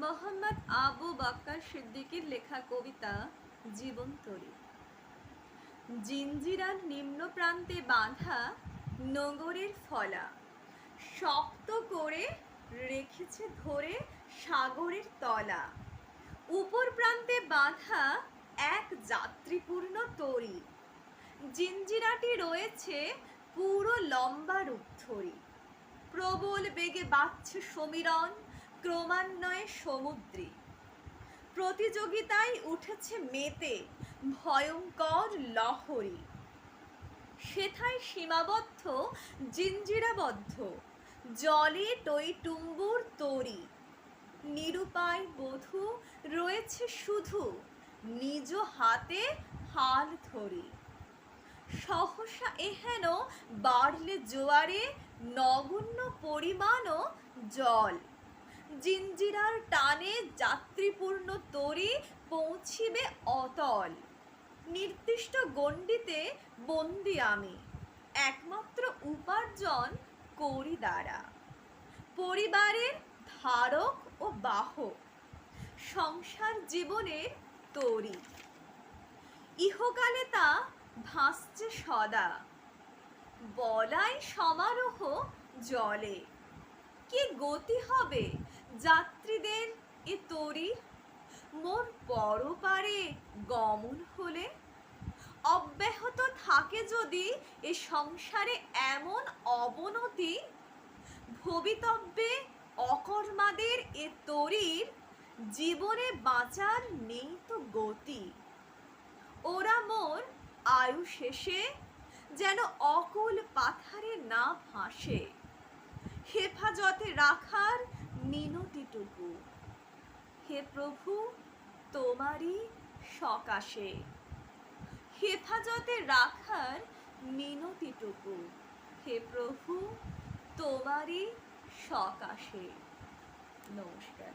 মোহাম্মদ আবু বকর সিদ্দিকীর লেখা কবিতা জীবনতরী। জিঞ্জিরার নিম্ন প্রান্তে বাঁধা নগরের ফলা, শক্ত করে রেখেছে ধরে সাগরের তলা। উপর প্রান্তে বাঁধা এক যাত্রীপূর্ণ তরী, জিঞ্জিরাটি রয়েছে পুরো লম্বা রূপ ধরি। প্রবল বেগে বাড়ছে সমীরণ, ক্রমান্বয়ে সমুদ্রে। প্রতিযোগিতায় উঠেছে মেতে ভয়ঙ্কর লহরী। সেথায় সীমাবদ্ধ জিঞ্জিরাবদ্ধ জলে টইটুম্বুর তরী। নিরুপায় বধূ রয়েছে শুধু নিজ হাতে হাল ধরি। সহসা এহেন বাড়লে জোয়ারে নগণ্য পরিমাণও জল। জিঞ্জিরার টানে যাত্রীপূর্ণ তরী পৌঁছিবে অতল। নির্দিষ্ট গণ্ডিতে বন্দি আমি, একমাত্র উপার্জন করি দ্বারা। পরিবারের ধারক ও বাহক, সংসার জীবনের তরী। ইহকালে তা ভাসছে সদা, বলাই সমারোহ জলে। কি গতি হবে যাত্রীদের এ তরীর, মোর পরপারে গমন হলে? অব্যাহত থাকে যদি এ সংসারে এমন অবনতি, ভবিতব্যে অকর্মাদের এ তরীর জীবনে বাঁচার নেই তো গতি। ওরা মোর আয়ু শেষে যেন অকুল পাথারে না ভাসে, হেফাজতে রাখার মিনতিটুকু হে প্রভু তোমারই সকাশে। হেফাজতে রাখার মিনতিটুকু হে প্রভু তোমারই সকাশে। নমস্কার।